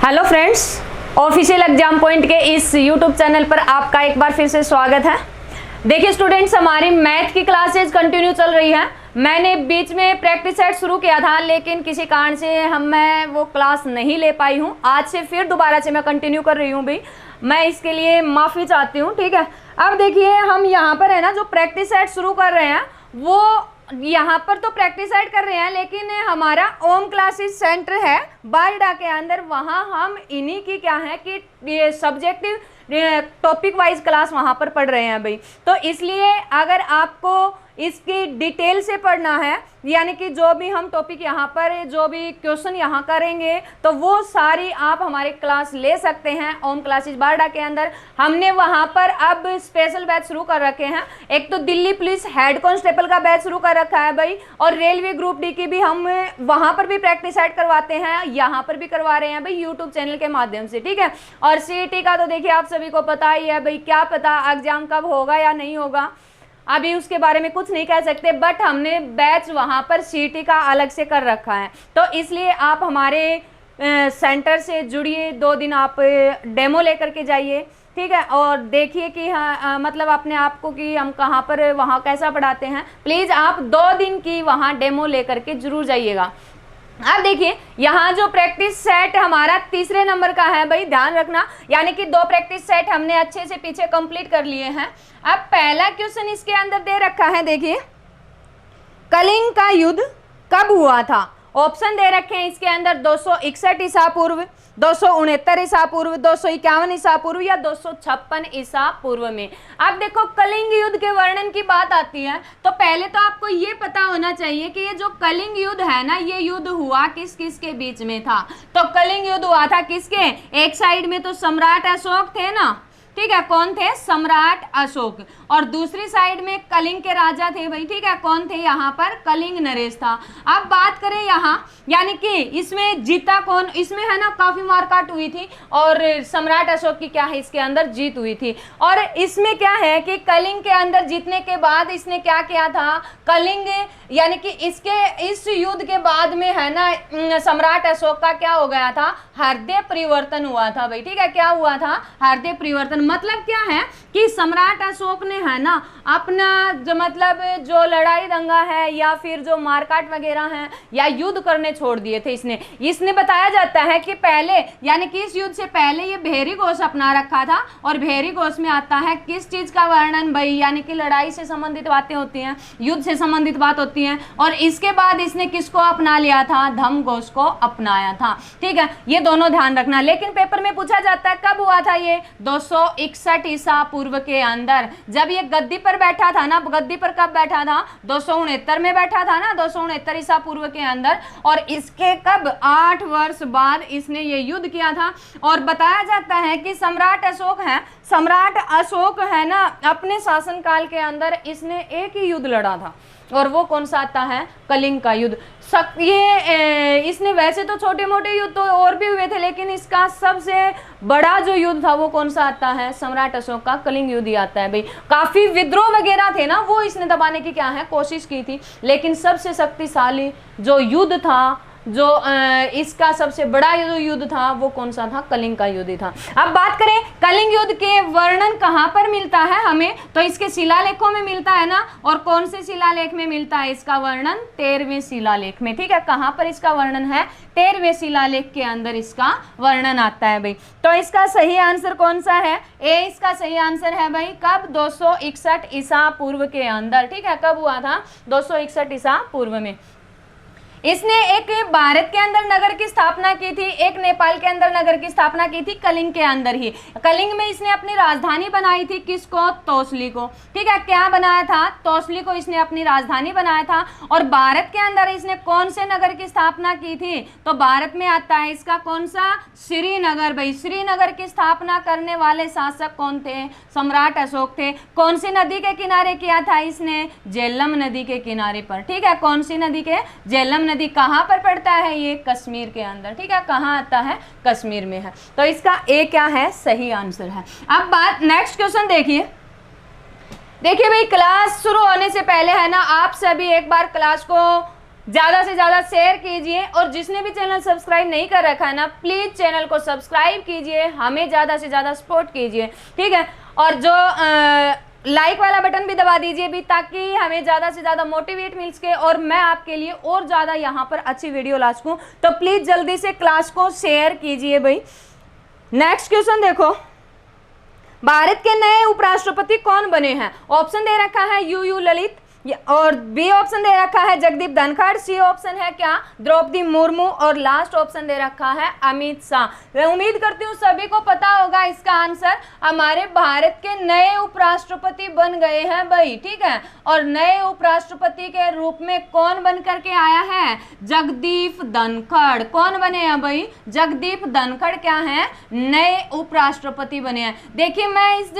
Hello friends, official exam point के इस YouTube channel पर आपका एक बार फिर से स्वागत है। देखिए स्टूडेंट्स, हमारी मैथ की क्लासेज कंटिन्यू चल रही है। मैंने बीच में प्रैक्टिस सेट शुरू किया था, लेकिन किसी कारण से मैं वो क्लास नहीं ले पाई हूँ। आज से फिर दोबारा से मैं कंटिन्यू कर रही हूँ भाई, मैं इसके लिए माफ़ी चाहती हूँ। ठीक है, अब देखिए हम यहाँ पर है ना जो प्रैक्टिस सेट शुरू कर रहे हैं वो यहाँ पर तो प्रैक्टिस सेट कर रहे हैं, लेकिन हमारा ओम क्लासेस सेंटर है बारडा के अंदर, वहाँ हम इन्हीं की क्या है कि ये सब्जेक्टिव टॉपिक वाइज क्लास वहाँ पर पढ़ रहे हैं भाई। तो इसलिए अगर आपको इसकी डिटेल से पढ़ना है, यानी कि जो भी हम टॉपिक यहाँ पर जो भी क्वेश्चन यहाँ करेंगे तो वो सारी आप हमारे क्लास ले सकते हैं ओम क्लासेस बारडा के अंदर। हमने वहाँ पर अब स्पेशल बैच शुरू कर रखे हैं। एक तो दिल्ली पुलिस हेड कांस्टेबल का बैच शुरू कर रखा है भाई, और रेलवे ग्रुप डी की भी हम वहाँ पर भी प्रैक्टिस सेट करवाते हैं, यहाँ पर भी करवा रहे हैं भाई यूट्यूब चैनल के माध्यम से। ठीक है, और सीईटी का तो देखिए आप सभी को पता ही है भाई, क्या पता एग्जाम कब होगा या नहीं होगा, अभी उसके बारे में कुछ नहीं कह सकते, बट हमने बैच वहाँ पर सीईटी का अलग से कर रखा है। तो इसलिए आप हमारे सेंटर से जुड़िए, 2 दिन आप डेमो लेकर के जाइए। ठीक है, और देखिए कि हाँ मतलब अपने आप को कि हम कहाँ पर वहाँ कैसा पढ़ाते हैं। प्लीज़ आप 2 दिन की वहाँ डेमो लेकर के जरूर जाइएगा। अब देखिए यहाँ जो प्रैक्टिस सेट हमारा तीसरे नंबर का है भाई, ध्यान रखना, यानी कि 2 प्रैक्टिस सेट हमने अच्छे से पीछे कंप्लीट कर लिए हैं। अब पहला क्वेश्चन इसके अंदर दे रखा है, देखिए कलिंग का युद्ध कब हुआ था। ऑप्शन दे रखे हैं इसके अंदर 261 ईसा पूर्व, 269 ईसा पूर्व, 251 ईसा पूर्व या 256 ईसा पूर्व में। अब देखो कलिंग युद्ध के वर्णन की बात आती है तो पहले तो आपको ये पता होना चाहिए कि ये जो कलिंग युद्ध है ना, ये युद्ध हुआ किस किस के बीच में था। तो कलिंग युद्ध हुआ था किसके, एक साइड में तो सम्राट अशोक थे ना, ठीक है, कौन थे, सम्राट अशोक, और दूसरी साइड में कलिंग के राजा थे भाई। ठीक है, कौन थे यहाँ पर, कलिंग नरेश था। अब बात करें यहाँ, यानी कि इसमें जीता कौन, इसमें है ना काफी मारकाट हुई थी और सम्राट अशोक की क्या है इसके अंदर जीत हुई थी। और इसमें क्या है कि कलिंग के अंदर जीतने के बाद इसने क्या किया था, कलिंग यानी कि इसके इस युद्ध के बाद में है ना सम्राट अशोक का क्या हो गया था, हृदय परिवर्तन हुआ था भाई। ठीक है, क्या हुआ था, हृदय परिवर्तन। मतलब क्या है कि सम्राट अशोक ने है ना अपना जो मतलब जो लड़ाई दंगा है या फिर जो मारकाट वगैरह है या युद्ध करने छोड़ दिए थे। इसने बताया जाता है कि पहले यानी कि इस युद्ध से पहले ये भेरी घोष अपना रखा था, और भेरी घोष में आता है किस चीज का वर्णन भाई, यानी कि लड़ाई से संबंधित बातें होती हैं, युद्ध से संबंधित बात होती है। और इसके बाद इसने किसको अपना लिया था, धम्म घोष को अपनाया था। ठीक है, ये दोनों ध्यान रखना। लेकिन पेपर में पूछा जाता है कब हुआ था ये, 261 ईसा पूर्व के अंदर, जब ये गद्दी पर बैठा था ना। गद्दी पर कब बैठा था, 269 में बैठा था ना, 269 ईसा पूर्व के अंदर। और इसके कब 8 वर्ष बाद इसने ये युद्ध किया था। और बताया जाता है कि सम्राट अशोक है ना अपने शासनकाल के अंदर इसने एक ही युद्ध लड़ा था, और वो कौन सा आता है, कलिंग का युद्ध। ये इसने वैसे तो छोटे मोटे युद्ध तो और भी हुए थे, लेकिन इसका सबसे बड़ा जो युद्ध था वो कौन सा आता है, सम्राट अशोक का कलिंग युद्ध ही आता है भाई। काफी विद्रोह वगैरह थे ना, वो इसने दबाने की क्या है कोशिश की थी, लेकिन सबसे शक्तिशाली जो युद्ध था, जो इसका सबसे बड़ा जो युद्ध था वो कौन सा था, कलिंग का युद्ध था। अब बात करें कलिंग युद्ध के वर्णन कहाँ पर मिलता है हमें, तो इसके शिलालेखों में मिलता है ना। और कौन से शिलालेख में मिलता है इसका वर्णन, 13वें शिलालेख में। ठीक है, कहाँ पर इसका वर्णन है, 13वें शिलालेख के अंदर इसका वर्णन आता है भाई। तो इसका सही आंसर कौन सा है, ए इसका सही आंसर है भाई। कब, 261 ईसा पूर्व के अंदर। ठीक है, कब हुआ था, 261 ईसा पूर्व में। इसने एक भारत के अंदर नगर की स्थापना की थी, एक नेपाल के अंदर नगर की स्थापना की थी, कलिंग के अंदर ही। कलिंग में इसने अपनी राजधानी बनाई थी, किसको, तोसली को। ठीक है, क्या बनाया था, तोसली को इसने अपनी राजधानी बनाया था। और भारत के अंदर इसने कौन से नगर की स्थापना की थी, तो भारत में आता है इसका कौन सा, श्रीनगर भाई। श्रीनगर की स्थापना करने वाले शासक कौन थे, सम्राट अशोक थे। कौन सी नदी के किनारे किया था इसने, झेलम नदी के किनारे पर। ठीक है, कौन सी नदी के, झेलम नदी। कहां पर पड़ता है ये, कश्मीर के अंदर। ठीक है, कहां आता है, कश्मीर में है। तो इसका ए क्या है, सही आंसर है। अब बात नेक्स्ट क्वेश्चन देखिए भाई, क्लास शुरू होने से पहले है ना आप सभी एक बार क्लास को ज्यादा से ज्यादा शेयर कीजिए, और जिसने भी चैनल सब्सक्राइब नहीं कर रखा है ना, प्लीज चैनल को सब्सक्राइब कीजिए, हमें ज्यादा से ज्यादा सपोर्ट कीजिए, ठीक है। और जो लाइक वाला बटन भी दबा दीजिए भी, ताकि हमें ज़्यादा से ज़्यादा मोटिवेट मिल सके और मैं आपके लिए और ज़्यादा यहाँ पर अच्छी वीडियो ला सकूँ। तो प्लीज़ जल्दी से क्लास को शेयर कीजिए भाई। नेक्स्ट क्वेश्चन देखो, भारत के नए उपराष्ट्रपति कौन बने हैं? ऑप्शन दे रखा है यू ललित, और बी ऑप्शन दे रखा है जगदीप धनखड़, सी ऑप्शन है क्या द्रौपदी मुर्मू, और लास्ट ऑप्शन दे रखा है अमित शाह। मैं उम्मीद करती हूँ सभी को पता होगा इसका आंसर। हमारे भारत के नए उपराष्ट्रपति बन गए हैं भाई, ठीक है। और नए उपराष्ट्रपति के रूप में कौन बन करके आया है? जगदीप धनखड़। कौन बने हैं भाई? जगदीप धनखड़ क्या है? नए उपराष्ट्रपति बने हैं। देखिए मैं इस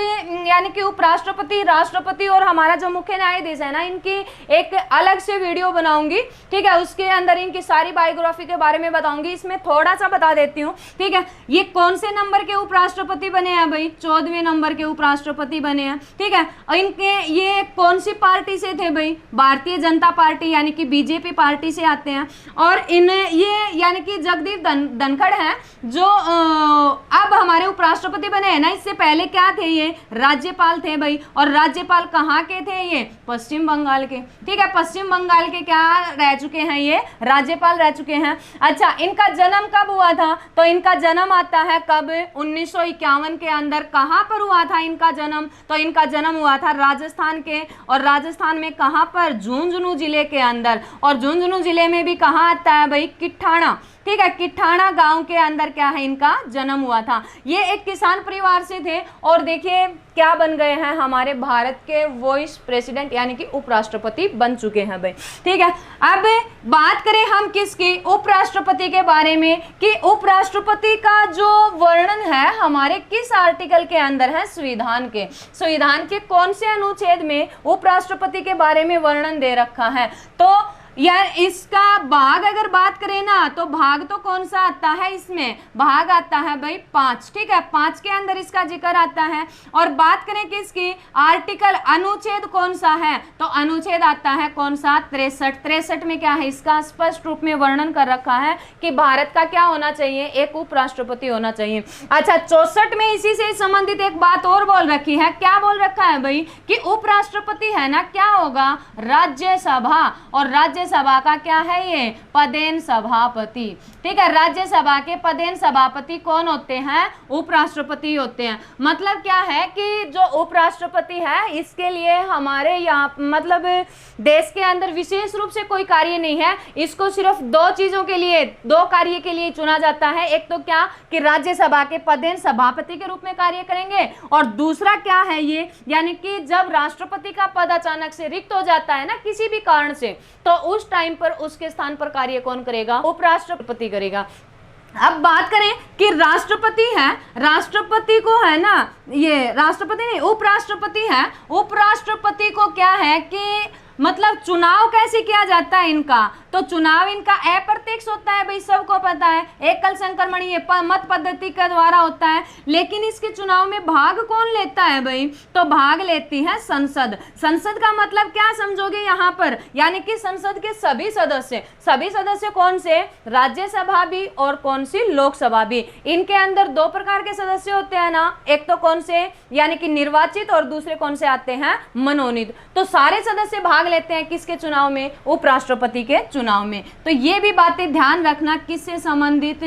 यानी कि उपराष्ट्रपति, राष्ट्रपति और हमारा जो मुख्य न्यायाधीश है ना, इनकी एक अलग से वीडियो बनाऊंगी, ठीक है। उसके अंदर इनकी सारी बायोग्राफी के बारे में बताऊंगी। इसमें थोड़ा सा बता देती हूँ, ठीक है। ये कौन से नंबर के उपराष्ट्रपति बने हैं भाई? 14वें नंबर के उपराष्ट्रपति बने हैं, ठीक है। और इनके ये कौन सी पार्टी से थे भाई? भारतीय जनता पार्टी यानी कि बीजेपी पार्टी से आते हैं। और इन्हें ये यानी कि जगदीप धनखड़ हैं जो अब हमारे उपराष्ट्रपति बने हैं ना, इससे पहले क्या थे? ये राज्यपाल थे भाई। और राज्यपाल कहाँ के थे? ये पश्चिम बंगाल के, ठीक है। पश्चिम बंगाल के क्या रह चुके हैं? ये राज्यपाल रह चुके हैं। अच्छा, इनका जन्म कब हुआ था? तो इनका जन्म आता है कब? 1951 के अंदर। कहां पर हुआ था इनका जन्म? तो इनका जन्म हुआ था राजस्थान के, और राजस्थान में कहां पर? झुंझुनू जिले के अंदर। और झुंझुनू जिले में भी कहां आता है भाई? किठाना, ठीक है। किठाना गांव के अंदर क्या है? इनका जन्म हुआ था। ये एक किसान परिवार से थे, और देखिए क्या बन गए हैं? हमारे भारत के वाइस प्रेसिडेंट यानी कि उपराष्ट्रपति बन चुके हैं भाई, ठीक है। अब बात करें हम किसकी? उपराष्ट्रपति के बारे में, कि उपराष्ट्रपति का जो वर्णन है हमारे किस आर्टिकल के अंदर है? संविधान के। संविधान के कौन से अनुच्छेद में उपराष्ट्रपति के बारे में वर्णन दे रखा है? तो यार इसका भाग अगर बात करें ना, तो भाग तो कौन सा आता है इसमें? भाग आता है भाई 5, ठीक है। 5 के अंदर इसका जिक्र आता है। और बात करें किसकी? आर्टिकल, अनुच्छेद कौन सा है? तो अनुच्छेद आता है कौन सा? 63। 63 में क्या है? इसका स्पष्ट रूप में वर्णन कर रखा है कि भारत का क्या होना चाहिए? एक उपराष्ट्रपति होना चाहिए। अच्छा, 64 में इसी से संबंधित एक बात और बोल रखी है। क्या बोल रखा है भाई? कि उपराष्ट्रपति है ना, क्या होगा? राज्यसभा। और राज्यसभा का क्या है? ये पदेन सभापति, ठीक है। राज्यसभा के पदेन सभापति कौन होते हैं? उपराष्ट्रपति होते हैं। मतलब क्या है कि जो उपराष्ट्रपति है इसके लिए हमारे यहाँ मतलब देश के अंदर विशेष रूप से कोई कार्य नहीं है। इसको सिर्फ 2 चीजों के लिए, 2 कार्य के लिए चुना जाता है। एक तो क्या कि राज्यसभा के पदेन सभापति के रूप में कार्य करेंगे, और दूसरा क्या है ये, यानी कि जब राष्ट्रपति का पद अचानक से रिक्त हो जाता है ना किसी भी कारण से, तो उस टाइम पर उसके स्थान पर कार्य कौन करेगा? उपराष्ट्रपति करेगा। अब बात करें कि राष्ट्रपति है, राष्ट्रपति को है ना, ये राष्ट्रपति नहीं उपराष्ट्रपति है। उपराष्ट्रपति को क्या है कि मतलब चुनाव कैसे किया जाता है इनका? तो चुनाव इनका अप्रत्यक्ष होता है भाई, सबको पता है। एकल संक्रमणीय मत पद्धति के द्वारा होता है। लेकिन इसके चुनाव में भाग कौन लेता है भाई? तो भाग लेती है संसद। संसद का मतलब क्या समझोगे यहाँ पर? यानी कि संसद के सभी सदस्य। सभी सदस्य कौन से? राज्यसभा भी और कौन सी? लोकसभा भी। इनके अंदर 2 प्रकार के सदस्य होते हैं ना, एक तो कौन से यानी कि निर्वाचित, और दूसरे कौन से आते हैं? मनोनीत। तो सारे सदस्य भाग लेते हैं किसके चुनाव में? उपराष्ट्रपति के चुनाव में। तो ये भी बातें ध्यान रखना, किससे संबंधित?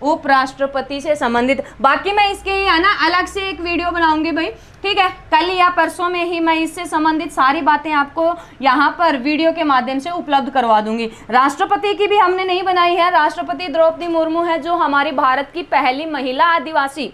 उपराष्ट्रपति से संबंधित। बाकी मैं इसके है ना अलग से एक वीडियो बनाऊंगी भाई, ठीक है। कल या परसों में ही मैं इससे संबंधित सारी बातें आपको यहाँ पर वीडियो के माध्यम से उपलब्ध करवा दूंगी। राष्ट्रपति की भी हमने नहीं बनाई है। राष्ट्रपति द्रौपदी मुर्मू है, जो हमारी भारत की पहली महिला आदिवासी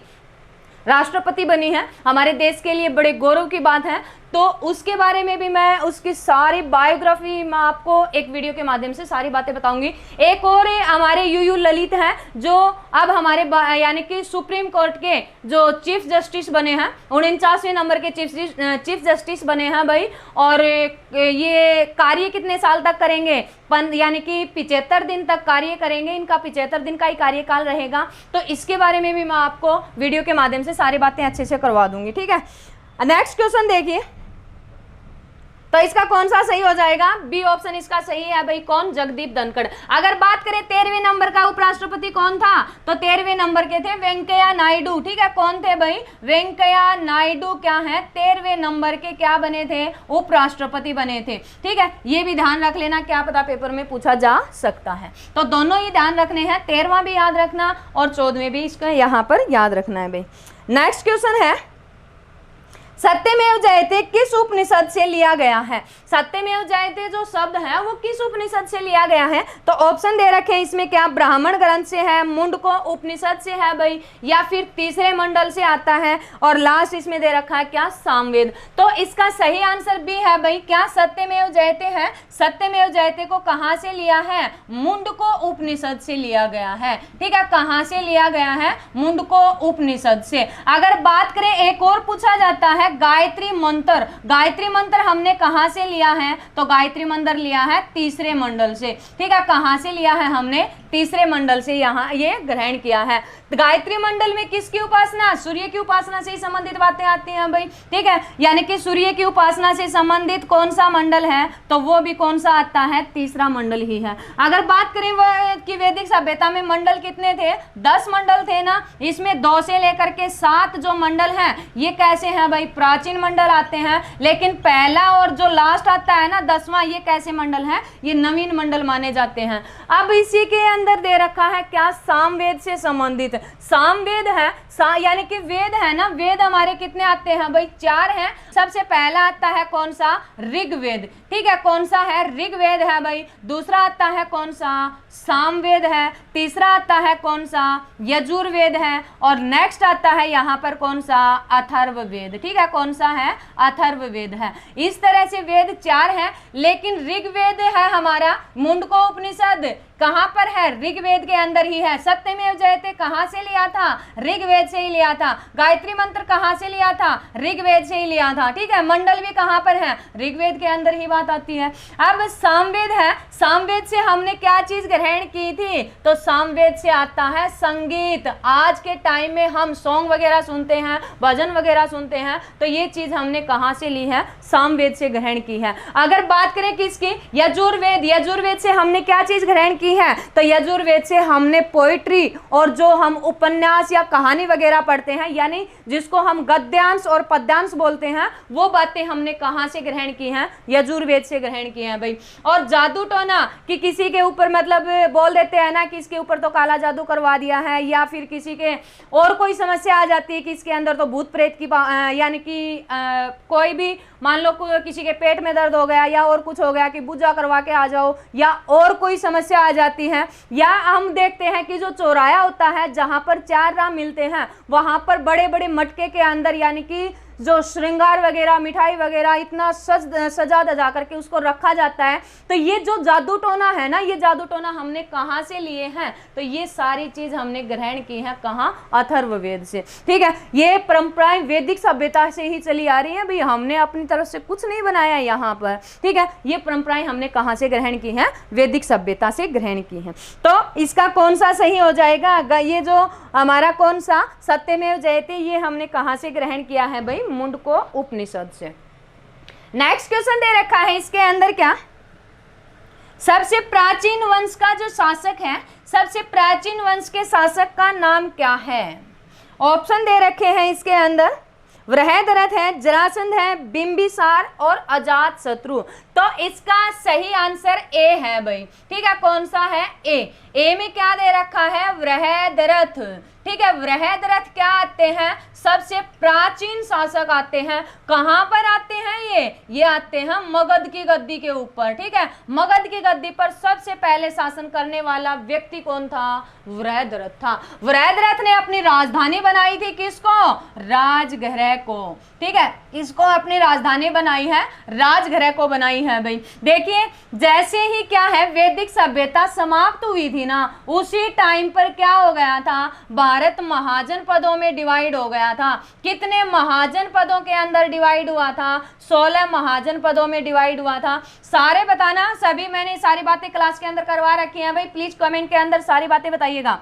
राष्ट्रपति बनी है। हमारे देश के लिए बड़े गौरव की बात है। तो उसके बारे में भी मैं उसकी सारी बायोग्राफी मैं आपको एक वीडियो के माध्यम से सारी बातें बताऊंगी। एक और हमारे यू ललित हैं, जो अब हमारे यानी कि सुप्रीम कोर्ट के जो चीफ जस्टिस बने हैं, 49वें नंबर के चीफ जस्टिस बने हैं भाई। और ये कार्य कितने साल तक करेंगे? यानी कि 75 दिन तक कार्य करेंगे। इनका 75 दिन का ही कार्यकाल रहेगा। तो इसके बारे में भी मैं आपको वीडियो के माध्यम से सारी बातें अच्छे से करवा दूंगी, ठीक है। नेक्स्ट क्वेश्चन देखिए, तो इसका कौन सा सही हो जाएगा? बी ऑप्शन इसका सही है भाई। कौन? जगदीप धनखड़। अगर बात करें 13वें नंबर का उपराष्ट्रपति कौन था, तो 13वें नंबर के थे वेंकैया नायडू। ठीक है, कौन थे भाई? वेंकैया नायडू क्या है? 13वें नंबर के क्या बने थे? उपराष्ट्रपति बने थे। ठीक है, ये भी ध्यान रख लेना, क्या पता पेपर में पूछा जा सकता है। तो दोनों ही ध्यान रखने हैं, 13वां भी याद रखना और 14वें भी इसका यहाँ पर याद रखना है भाई। नेक्स्ट क्वेश्चन है, सत्यमेव जयते किस उपनिषद से लिया गया है? सत्यमेव जयते जो शब्द है वो किस उपनिषद से लिया गया है? तो ऑप्शन दे रखे हैं इसमें, क्या ब्राह्मण ग्रंथ से है, मुंडको उपनिषद से है भाई, या फिर तीसरे मंडल से आता है, और लास्ट इसमें दे रखा है क्या? सामवेद। तो इसका सही आंसर भी है भाई, क्या? सत्यमेव जयते है। सत्यमेव जयते को कहां से लिया है? मुंडको उपनिषद से लिया गया है। ठीक है, कहां से लिया गया है? मुंडको उपनिषद से। अगर बात करें, एक और पूछा जाता है गायत्री मंत्र। गायत्री मंत्र हमने कहां से लिया है? तो गायत्री मंत्र लिया है तीसरे मंडल से। ठीक है, कहां से लिया है? हमने तीसरे मंडल से यहाँ ये ग्रहण किया है। गायत्री मंडल में किसकी उपासना? सूर्य की उपासना से ही संबंधित बातें आती हैं भाई। ठीक है, यानी कि सूर्य की उपासना से संबंधित कौन सा मंडल है? तो वो भी कौन सा आता है? तीसरा मंडल ही है। अगर बात करें कि वैदिक सभ्यता में मंडल कितने थे? 10 मंडल थे ना। इसमें 2 से लेकर के 7 जो मंडल हैं ये कैसे हैं भाई? प्राचीन मंडल आते हैं। लेकिन पहला और जो लास्ट आता है ना 10वां, ये कैसे मंडल है? ये नवीन मंडल माने जाते हैं। अब इसी के अंदर दे रखा है क्या? सामवेद से संबंधित। सामवेद है, यानी कि वेद है ना। वेद हमारे कितने आते हैं भाई? 4 हैं। सबसे पहला आता है कौन सा? ऋग्वेद। ठीक है, कौन सा है? ऋग्वेद है भाई। दूसरा आता है कौन सा? सामवेद है। तीसरा आता है कौन सा? यजुर्वेद है। और नेक्स्ट आता है यहाँ पर कौन सा? अथर्ववेद। ठीक है, कौन सा है? अथर्ववेद है। इस तरह से वेद 4 हैं, लेकिन ऋग्वेद है हमारा मुंडको उपनिषद कहां पर है? ऋग्वेद के अंदर ही है। सत्यमेव जयते कहां से लिया था? ऋग्वेद से ही लिया था। गायत्री मंत्र कहां से लिया था? ऋग्वेद से ही लिया था। ठीक है, मंडल भी कहां पर है? ऋग्वेद के अंदर ही बात आती है। अब सामवेद है, सामवेद से हमने क्या चीज ग्रहण की थी? तो सामवेद से आता है संगीत। आज के टाइम में हम सॉन्ग वगैरह सुनते हैं, भजन वगैरह सुनते हैं, तो ये चीज हमने कहां से ली है? सामवेद से ग्रहण की है। अगर बात करें किसकी? यजुर्वेद। यजुर्वेद से हमने क्या चीज ग्रहण की है? तो यजुर्वेद से हमने पोइट्री और जो हम उपन्यास या कहानी वगैरह पढ़ते हैं, यानी जिसको हम गद्यांश और पद्यांश बोलते हैं, वो बातें हमने कहां से ग्रहण की हैं? यजुर्वेद से ग्रहण की हैं भाई। और जादू टोना कि किसी के ऊपर मतलब बोल देते हैं ना कि इसके ऊपर तो काला जादू करवा दिया है, या फिर किसी के और कोई समस्या आ जाती है कि इसके अंदर तो भूत प्रेत की यानी कि कोई भी मान लो किसी के पेट में दर्द हो गया या और कुछ हो गया कि पूजा करवा के आ जाओ, या और कोई समस्या आ जाती है, या हम देखते हैं कि जो चौराया होता है जहां पर 4 राह मिलते हैं, वहां पर बड़े बड़े मटके के अंदर यानी कि जो श्रृंगार वगैरह मिठाई वगैरह इतना सजा दजा करके उसको रखा जाता है। तो ये जो जादू टोना है ना, ये जादू टोना हमने कहाँ से लिए हैं? तो ये सारी चीज हमने ग्रहण की है कहाँ? अथर्ववेद से। ठीक है, ये परंपराएं वैदिक सभ्यता से ही चली आ रही हैं भाई, हमने अपनी तरफ से कुछ नहीं बनाया यहाँ पर। ठीक है, ये परंपराएं हमने कहाँ से ग्रहण की हैं? वैदिक सभ्यता से ग्रहण की हैं। तो इसका कौन सा सही हो जाएगा? ये जो हमारा कौन सा सत्यमेव जयते, ये हमने कहाँ से ग्रहण किया है भाई? मुंडको उपनिषद से। नेक्स्ट क्वेश्चन दे रखा है इसके अंदर क्या? सबसे प्राचीन वंश का जो शासक है, सबसे प्राचीन वंश के शासक का नाम क्या है? ऑप्शन दे रखे हैं इसके अंदर, वृहदरथ है, जरासंध है, बिंबिसार और अजात शत्रु। तो इसका सही आंसर ए है भाई। ठीक है, कौन सा है? ए में क्या दे रखा है? वृहदरथ। ठीक है, वृहदरथ क्या आते हैं? सबसे प्राचीन शासक आते हैं। कहां पर आते हैं ये आते हैं मगध की गद्दी के ऊपर। ठीक है, मगध की गद्दी पर सबसे पहले शासन करने वाला व्यक्ति कौन था? वृहदरथ था। वृहदरथ ने अपनी राजधानी बनाई थी किसको? राजगृह को। ठीक है, इसको अपनी राजधानी बनाई है, राजगृह को बनाई है भाई। देखिए, जैसे ही क्या है वैदिक सभ्यता समाप्त हुई थी ना, उसी टाइम पर क्या हो गया था? भारत महाजन पदों में डिवाइड हो गया था। कितने महाजन पदों के अंदर डिवाइड हुआ था? 16 महाजन पदों में डिवाइड हुआ था। सारे बताना, सभी मैंने सारी बातें क्लास के अंदर करवा रखी हैं भाई, प्लीज कमेंट के अंदर सारी बातें बताइएगा।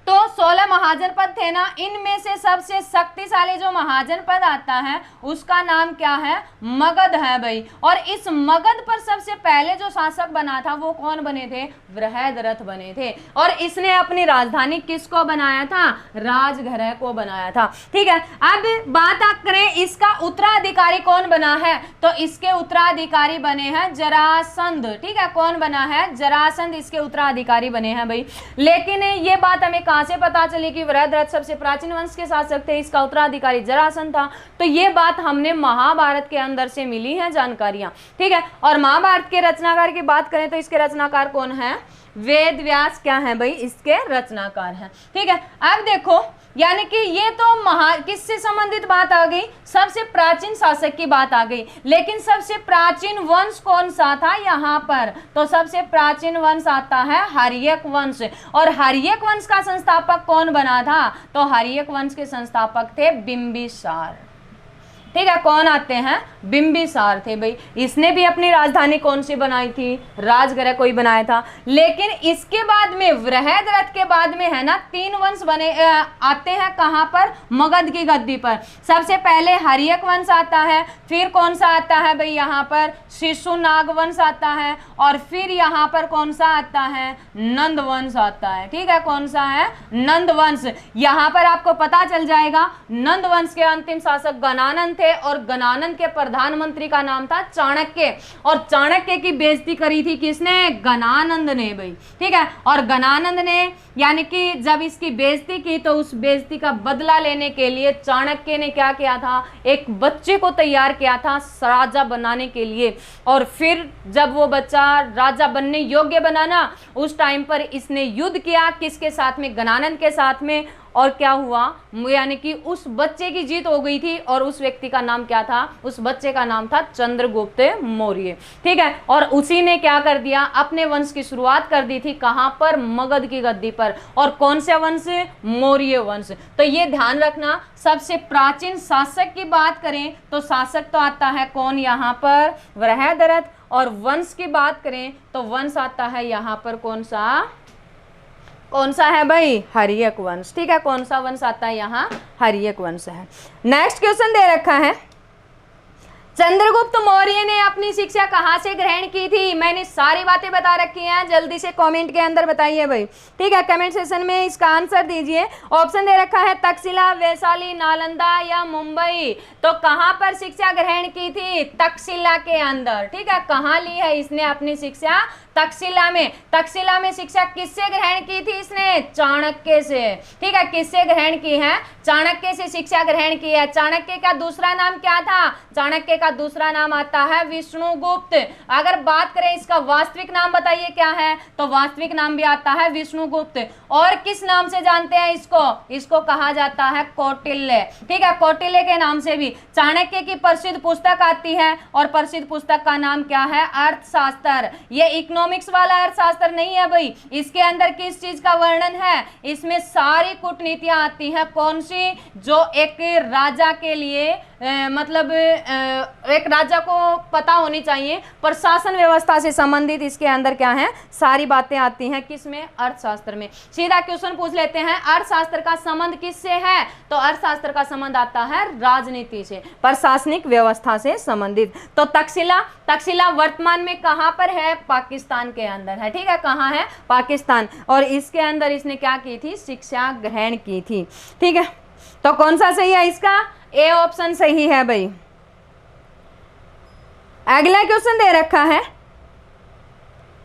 तो 16 महाजनपद थे ना, इनमें से सबसे शक्तिशाली जो महाजनपद आता है उसका नाम क्या है, मगध है भाई। और इस मगध पर सबसे पहले जो शासक बना था वो कौन बने थे, बृहद्रथ बने थे। और इसने अपनी राजधानी किसको बनाया था, राजगृह को बनाया था। ठीक है, अब बात करें इसका उत्तराधिकारी कौन बना है, तो इसके उत्तराधिकारी बने हैं जरासंध। ठीक है, कौन बना है, जरासंध इसके उत्तराधिकारी बने हैं भाई। लेकिन ये बात हमें कहां से पता चली कि बृहद्रथ सबसे प्राचीन वंश के शासक थे, इसका उत्तराधिकारी जरासंध था। तो ये बात हमने महाभारत के अंदर से मिली है जानकारियां। ठीक है, और महाभारत के रचनाकार की बात करें तो इसके रचनाकार कौन है, वेद व्यास क्या है भाई, इसके रचनाकार हैं। ठीक है, अब देखो यानी कि ये तो किससे संबंधित बात आ गई, सबसे प्राचीन शासक की बात आ गई। लेकिन सबसे प्राचीन वंश कौन सा था यहाँ पर, तो सबसे प्राचीन वंश आता है हर्यक वंश। और हर्यक वंश का संस्थापक कौन बना था, तो हर्यक वंश के संस्थापक थे बिंबिसार। ठीक है, कौन आते हैं, बिंबिसार थे भाई। इसने भी अपनी राजधानी कौन सी बनाई थी, राजगृह कोई बनाया था। लेकिन इसके बाद में बृहद्रथ के बाद में है ना 3 वंश बने आते हैं कहां पर, मगध की गद्दी पर। सबसे पहले हर्यक वंश आता है, फिर कौन सा आता है भाई यहाँ पर, शिशुनाग वंश आता है, और फिर यहाँ पर कौन सा आता है, नंद वंश आता है। ठीक है, कौन सा है, नंद वंश। यहाँ पर आपको पता चल जाएगा नंद वंश के अंतिम शासक गणानंद थे, और गणानंद के प्रधानमंत्री का नाम था चाणक्य। और चाणक्य की बेइज्जती करी थी किसने, गणानंद ने भाई। ठीक है, और गणानंद ने यानी कि जब इसकी बेइज्जती की तो उस बेइज्जती का बदला लेने के लिए चाणक्य ने क्या किया था, एक बच्चे को तैयार किया था राजा बनाने के लिए। और फिर जब वो बच्चा राजा बनने योग्य बना ना, उस टाइम पर इसने युद्ध किया किसके साथ में, गणानंद के साथ में। और क्या हुआ, यानी कि उस बच्चे की जीत हो गई थी। और उस व्यक्ति का नाम क्या था, उस बच्चे का नाम था चंद्रगुप्त मौर्य। ठीक है, और उसी ने क्या कर दिया, अपने वंश की शुरुआत कर दी थी कहां पर, मगध की गद्दी पर। और कौन सा वंश, मौर्य वंश। तो ये ध्यान रखना, सबसे प्राचीन शासक की बात करें तो शासक तो आता है कौन यहाँ पर, बृहद्रथ। और वंश की बात करें तो वंश आता है यहाँ पर कौन सा है भाई, हर्यक वंश। ठीक है, कौन सा वंश आता है यहाँ, हर्यक वंश है। नेक्स्ट क्वेश्चन दे रखा है, चंद्रगुप्त मौर्य ने अपनी शिक्षा कहाँ से ग्रहण की थी। मैंने सारी बातें बता रखी हैं, जल्दी से कमेंट के अंदर बताइए भाई। ठीक है, कमेंट सेक्शन में इसका आंसर दीजिए। ऑप्शन दे रखा है तक्षशिला, वैशाली, नालंदा या मुंबई। तो कहाँ पर शिक्षा ग्रहण की थी, तक्षशिला के अंदर। ठीक है, कहाँ ली है इसने अपनी शिक्षा, तक्षशिला में। तक्षशिला में शिक्षा किससे ग्रहण की थी इसने, चाणक्य से। ठीक है, किससे ग्रहण की है, चाणक्य से शिक्षा ग्रहण की है। चाणक्य का दूसरा नाम क्या था, चाणक्य का दूसरा नाम आता है विष्णुगुप्त। अगर बात करें इसका वास्तविक नाम बताइए क्या है, तो वास्तविक नाम भी आता है विष्णुगुप्त। और किस नाम से जानते हैं इसको कहा जाता है कौटिल्य। ठीक है, कौटिल्य के नाम से भी। चाणक्य की प्रसिद्ध पुस्तक आती है, और प्रसिद्ध पुस्तक का नाम क्या है, अर्थशास्त्र। ये इकोनॉमिक्स वाला अर्थशास्त्र नहीं है भाई, इसके अंदर किस चीज का वर्णन है, इसमें सारी कूटनीतियां आती हैं। कौन सी, जो एक राजा के लिए मतलब एक राजा को पता होनी चाहिए, प्रशासन व्यवस्था से संबंधित इसके अंदर क्या है, सारी बातें आती हैं। किसमें, अर्थशास्त्र में। सीधा क्वेश्चन पूछ लेते हैं, अर्थशास्त्र का संबंध किससे है, तो अर्थशास्त्र का संबंध आता है राजनीति से, प्रशासनिक व्यवस्था से संबंधित। तो तक्षशिला वर्तमान में कहां पर है, पाकिस्तान के अंदर है। ठीक है, कहां है, पाकिस्तान। और इसके अंदर इसने क्या की थी, शिक्षा ग्रहण की थी। ठीक है, तो कौन सा सही है इसका, ए ऑप्शन सही है भाई। अगला क्वेश्चन दे रखा है,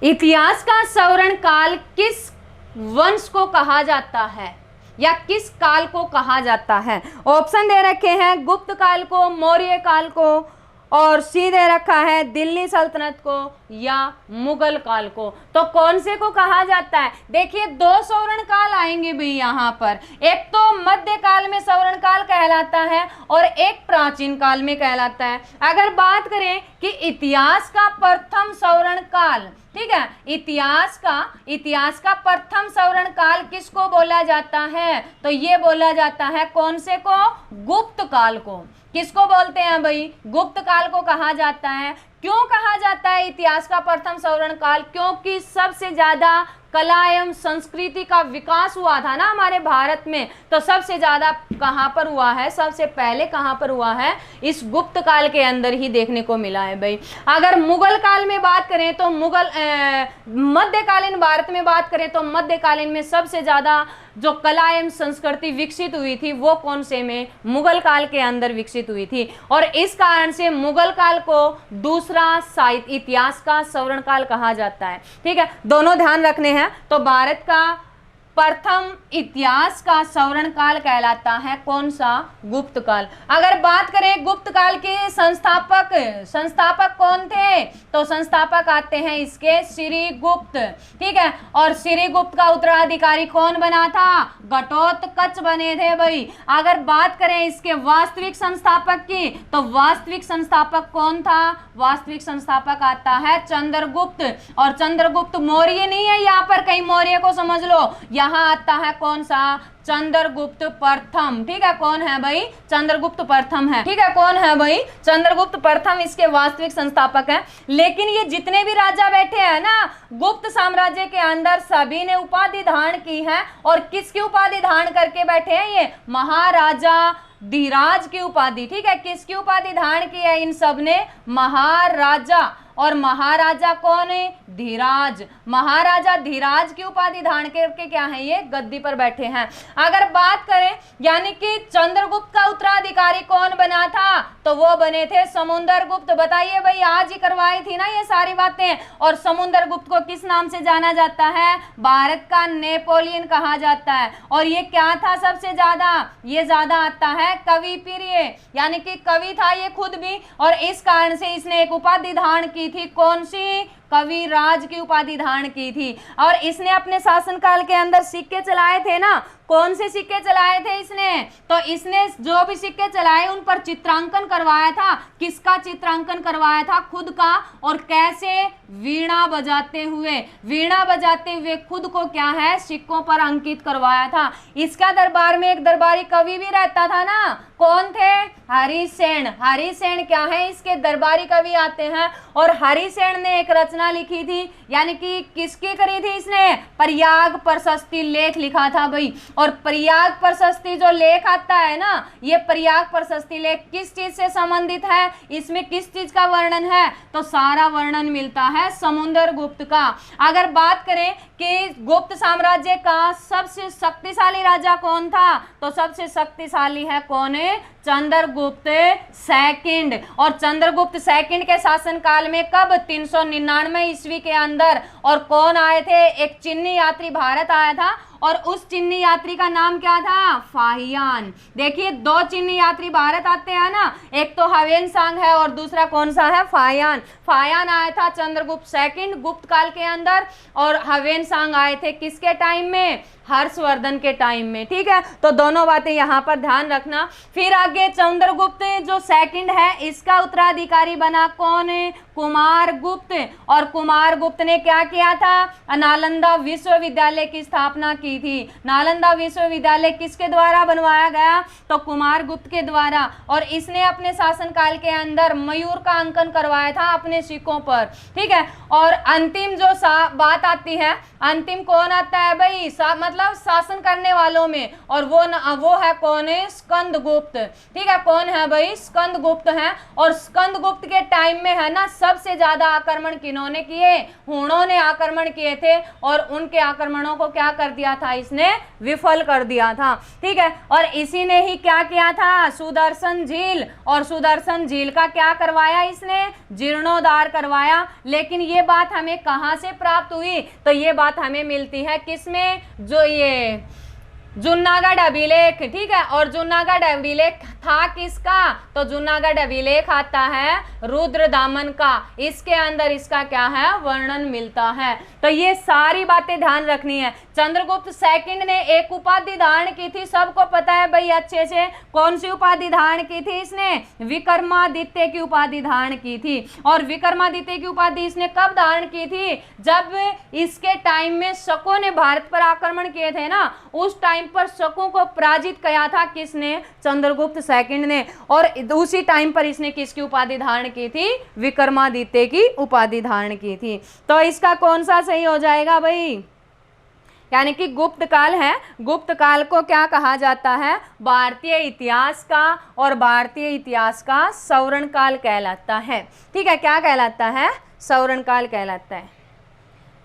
इतिहास का स्वर्ण काल किस वंश को कहा जाता है, या किस काल को कहा जाता है। ऑप्शन दे रखे हैं, गुप्त काल को, मौर्य काल को, और सी दे रखा है दिल्ली सल्तनत को, या मुगल काल को। तो कौन से को कहा जाता है, देखिए 2 स्वर्ण काल आएंगे भी यहाँ पर। एक तो मध्य काल में स्वर्ण काल कहलाता है, और एक प्राचीन काल में कहलाता है। अगर बात करें कि इतिहास का प्रथम स्वर्ण काल, ठीक है, इतिहास का प्रथम स्वर्ण काल किसको बोला जाता है, तो ये बोला जाता है कौन से को, गुप्त काल को। किसको बोलते हैं भाई, गुप्त काल को कहा जाता है। क्यों कहा जाता है इतिहास का प्रथम स्वर्ण काल, क्योंकि सबसे ज्यादा कला एवं संस्कृति का विकास हुआ था ना हमारे भारत में, तो सबसे ज्यादा कहां पर हुआ है, सबसे पहले कहां पर हुआ है, इस गुप्त काल के अंदर ही देखने को मिला है भाई। अगर मुगल काल में बात करें तो मध्यकालीन भारत में बात करें तो मध्यकालीन में सबसे ज्यादा जो कला एवं संस्कृति विकसित हुई थी वो कौन से में, मुगल काल के अंदर विकसित हुई थी। और इस कारण से मुगल काल को दूसरा साहित्य इतिहास का स्वर्ण काल कहा जाता है। ठीक है, दोनों ध्यान रखने हैं। तो भारत का प्रथम इतिहास का स्वर्ण काल कहलाता है कौन सा, गुप्त काल। अगर बात करें गुप्त काल के संस्थापक कौन थे, तो संस्थापक आते हैं इसके श्रीगुप्त। ठीक है, और श्रीगुप्त का उत्तराधिकारी कौन बना था, घटोत्कच बने थे भाई। अगर बात करें इसके वास्तविक संस्थापक की, तो वास्तविक संस्थापक कौन था, वास्तविक संस्थापक आता है चंद्रगुप्त। और चंद्रगुप्त मौर्य नहीं है, यहाँ पर कहीं मौर्य को समझ लो, यहां आता है कौन सा, चंद्रगुप्त प्रथम। ठीक है, कौन है भाई, चंद्रगुप्त प्रथम है। ठीक है, कौन है भाई, चंद्रगुप्त प्रथम इसके वास्तविक संस्थापक हैं। लेकिन ये जितने भी राजा बैठे हैं ना गुप्त साम्राज्य के अंदर, सभी ने उपाधि धारण की है। और किसकी उपाधि धारण करके बैठे हैं, ये महाराजा धीराज की उपाधि। ठीक है, किसकी उपाधि धारण की है इन सब ने, महाराजा। और महाराजा कौन है, धीराज। महाराजा धीराज की उपाधि धारण करके क्या है, ये गद्दी पर बैठे हैं। अगर बात करें यानी कि चंद्रगुप्त का उत्तराधिकारी कौन बना था, तो वो बने थे समुद्रगुप्त। बताइए भाई, आज ही करवाई थी ना ये सारी बातें। और समुद्रगुप्त को किस नाम से जाना जाता है, भारत का नेपोलियन कहा जाता है। और ये क्या था सबसे ज्यादा, ये ज्यादा आता है कवि प्रिय, यानी कि कवि था ये खुद भी। और इस कारण से इसने एक उपाधि धारण की थी, कौन सी, कविराज की उपाधि धारण की थी। और इसने अपने शासनकाल के अंदर सिक्के चलाए थे ना, कौन से सिक्के चलाए थे इसने, तो इसने जो भी सिक्के चलाए उन पर चित्रांकन करवाया था। किसका चित्रांकन करवाया था, खुद का। और कैसे, वीणा बजाते हुए खुद को क्या है, सिक्कों पर अंकित करवाया था। इसका दरबार में एक दरबारी कवि भी रहता था ना, कौन थे, हरिसेन। हरिसेन क्या है, इसके दरबारी कवि आते हैं। और हरिसेन ने एक रचना लिखी थी, यानी कि किसकी करी थी इसने, प्रयाग प्रशस्ति लेख लिखा था भाई। और प्रयाग प्रशस्ति जो लेख आता है ना, ये प्रयाग प्रशस्ति लेख किस चीज से संबंधित है, इसमें किस चीज का वर्णन है, तो सारा वर्णन मिलता है समुद्रगुप्त का। अगर बात करें कि गुप्त साम्राज्य का सबसे शक्तिशाली राजा कौन था, तो सबसे शक्तिशाली है कौन है, चंद्रगुप्त सेकंड। और चंद्रगुप्त सेकंड के शासनकाल में कब, 399 ईस्वी के अंदर। और कौन आए थे, एक चीनी यात्री भारत आया था। और उस चीनी यात्री का नाम क्या था, फाहियान। देखिए, दो चीनी यात्री भारत आते हैं ना, एक तो ह्वेनसांग है और दूसरा कौन सा है, फाहियान। फाहियान आया था चंद्रगुप्त सेकंड गुप्त काल के अंदर। और ह्वेनसांग आए थे किसके टाइम में, हर्षवर्धन के टाइम में। ठीक है, तो दोनों बातें यहाँ पर ध्यान रखना। फिर आगे चंद्रगुप्त जो सेकंड है, इसका उत्तराधिकारी बना कौन है, कुमारगुप्त। और कुमारगुप्त ने क्या किया था, नालंदा विश्वविद्यालय की स्थापना की थी। नालंदा विश्वविद्यालय किसके द्वारा बनवाया गया, तो कुमारगुप्त के द्वारा। और इसने अपने शासनकाल के अंदर मयूर का अंकन करवाया था अपने सिक्कों पर। ठीक है, और अंतिम जो बात आती है, अंतिम कौन आता है भाई, मतलब शासन करने वालों में, और वो है कौन है, स्कंदगुप्त। ठीक है, कौन है भाई, स्कंदगुप्त है। और स्कंदगुप्त के टाइम में है ना सबसे ज्यादा आक्रमण किन्होंने किए, हूणों ने आक्रमण किए थे। और उनके आक्रमणों को क्या कर दिया था, इसने विफल कर दिया था। ठीक है, और इसी ने ही क्या किया था, सुदर्शन झील। और सुदर्शन झील का क्या करवाया इसने, जीर्णोद्धार करवाया। लेकिन ये बात हमें कहां से प्राप्त हुई, तो ये बात हमें मिलती है किसमें, जो ये जूनागढ़ अभिलेख। ठीक है, और जूनागढ़ अभिलेख था किसका, तो जूनागढ़ अभिलेख आता है रुद्रदामन का। इसके अंदर इसका क्या है, वर्णन मिलता है। तो ये सारी बातें ध्यान रखनी है। चंद्रगुप्त सेकंड ने एक उपाधि धारण की थी, सबको पता है भाई अच्छे से। कौन सी उपाधि धारण की थी इसने, विक्रमादित्य की उपाधि धारण की थी। और विक्रमादित्य की उपाधि इसने कब धारण की थी, जब इसके टाइम में शकों ने भारत पर आक्रमण किए थे ना, उस टाइम पर शकों को पराजित किया था किसने, चंद्रगुप्त सेकंड ने। और उसी टाइम पर इसने किसकी उपाधि धारण की थी, विक्रमादित्य की उपाधि धारण की थी। तो इसका कौन सा सही हो जाएगा भाई, यानी कि गुप्त काल है। गुप्त काल को क्या कहा जाता है? भारतीय इतिहास का और भारतीय इतिहास का स्वर्ण काल कहलाता है। ठीक है, क्या कहलाता है? स्वर्ण काल कहलाता है।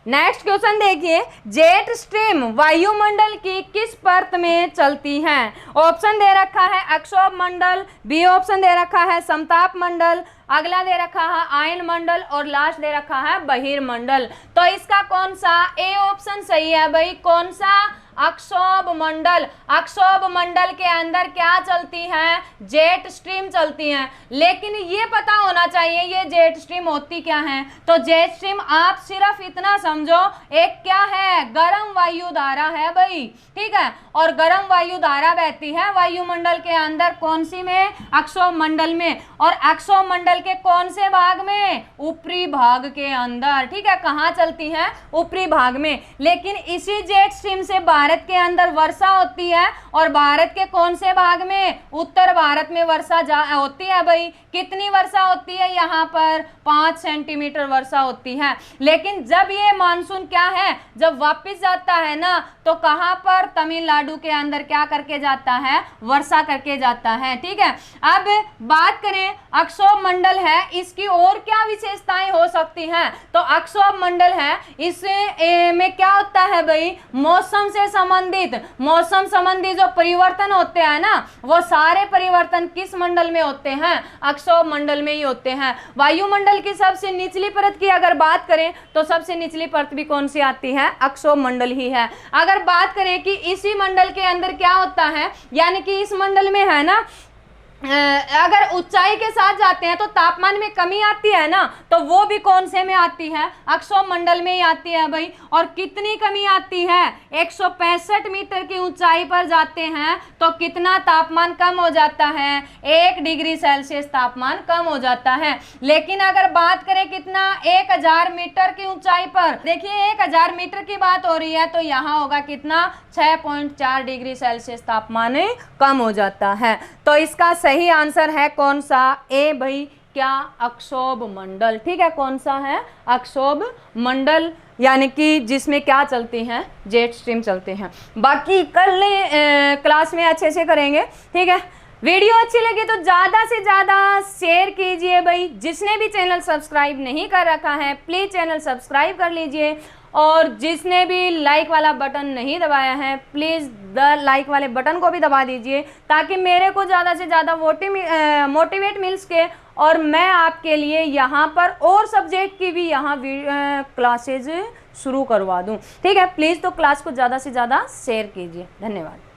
नेक्स्ट क्वेश्चन देखिए, जेट स्ट्रीम वायुमंडल की किस परत में चलती है? ऑप्शन दे रखा है अक्षोभ मंडल, बी ऑप्शन दे रखा है समताप मंडल, अगला दे रखा है आयन मंडल और लास्ट दे रखा है बहिर्मंडल। तो इसका कौन सा ए ऑप्शन सही है भाई? कौन सा? अक्षोभ मंडल। अक्षोभ मंडल के अंदर क्या चलती है? जेट स्ट्रीम चलती है। लेकिन ये पता होना चाहिए ये जेट स्ट्रीम होती क्या है। तो जेट स्ट्रीम आप सिर्फ इतना समझो, एक क्या है? गर्म वायु धारा है भाई। ठीक है, और गर्म वायु धारा बहती है वायुमंडल के अंदर, कौन सी में? अक्षोभ मंडल में। और अक्षोभ मंडल के कौन से भाग में? ऊपरी भाग के अंदर। ठीक है, कहाँ चलती है? ऊपरी भाग में। लेकिन इसी जेट स्ट्रीम से भारत के अंदर वर्षा होती है, और भारत के कौन से भाग में? उत्तर भारत में वर्षा होती है भाई। कितनी वर्षा होती है यहाँ पर? 5 सेंटीमीटर वर्षा होती है। लेकिन जब ये मानसून क्या है, जब वापस जाता है ना, तो कहाँ पर? तमिलनाडु के अंदर क्या करके जाता है? वर्षा करके जाता है। ठीक है, अब बात करें अक्षोभ मंडल है, इसकी और क्या विशेषताएं हो सकती हैं? तो अक्षोभ मंडल है, इसमें में क्या होता है भाई? मौसम से संबंधित, मौसम संबंधी जो परिवर्तन होते हैं ना, वो सारे परिवर्तन किस मंडल में होते हैं? अक्षोभ मंडल में ही होते हैं। वायुमंडल की सबसे निचली परत की अगर बात करें तो सबसे निचली परत भी कौन सी आती है? अक्षोभ मंडल ही है। अगर बात करें कि इसी मंडल के अंदर क्या होता है, यानी कि इस मंडल में है ना, अगर ऊंचाई के साथ जाते हैं तो तापमान में कमी आती है ना, तो वो भी कौन से में आती है? अक्षोभ मंडल में ही आती है भाई। और कितनी कमी आती है? 165 मीटर की ऊंचाई पर जाते हैं तो कितना तापमान कम हो जाता है? 1 डिग्री सेल्सियस तापमान कम हो जाता है। लेकिन अगर बात करें कितना? 1000 मीटर की ऊंचाई पर, देखिए 1000 मीटर की बात हो रही है, तो यहाँ होगा कितना? 6.4 डिग्री सेल्सियस तापमान कम हो जाता है। तो इसका सही आंसर है कौन सा? ए भाई, क्या? अक्षोभ मंडल। ठीक है, कौन सा है? अक्षोभ मंडल, यानी कि जिसमें क्या चलती हैं? जेट स्ट्रीम चलते हैं। बाकी कल क्लास में अच्छे से करेंगे। ठीक है, वीडियो अच्छी लगी तो ज़्यादा से ज़्यादा शेयर कीजिए भाई। जिसने भी चैनल सब्सक्राइब नहीं कर रखा है प्लीज़ चैनल सब्सक्राइब कर लीजिए, और जिसने भी लाइक वाला बटन नहीं दबाया है प्लीज़ लाइक वाले बटन को भी दबा दीजिए, ताकि मेरे को ज़्यादा से ज़्यादा मोटिवेट मिल सके, और मैं आपके लिए यहाँ पर और सब्जेक्ट की भी यहाँ क्लासेज शुरू करवा दूँ। ठीक है, प्लीज़ तो क्लास को ज़्यादा से ज़्यादा शेयर कीजिए। धन्यवाद।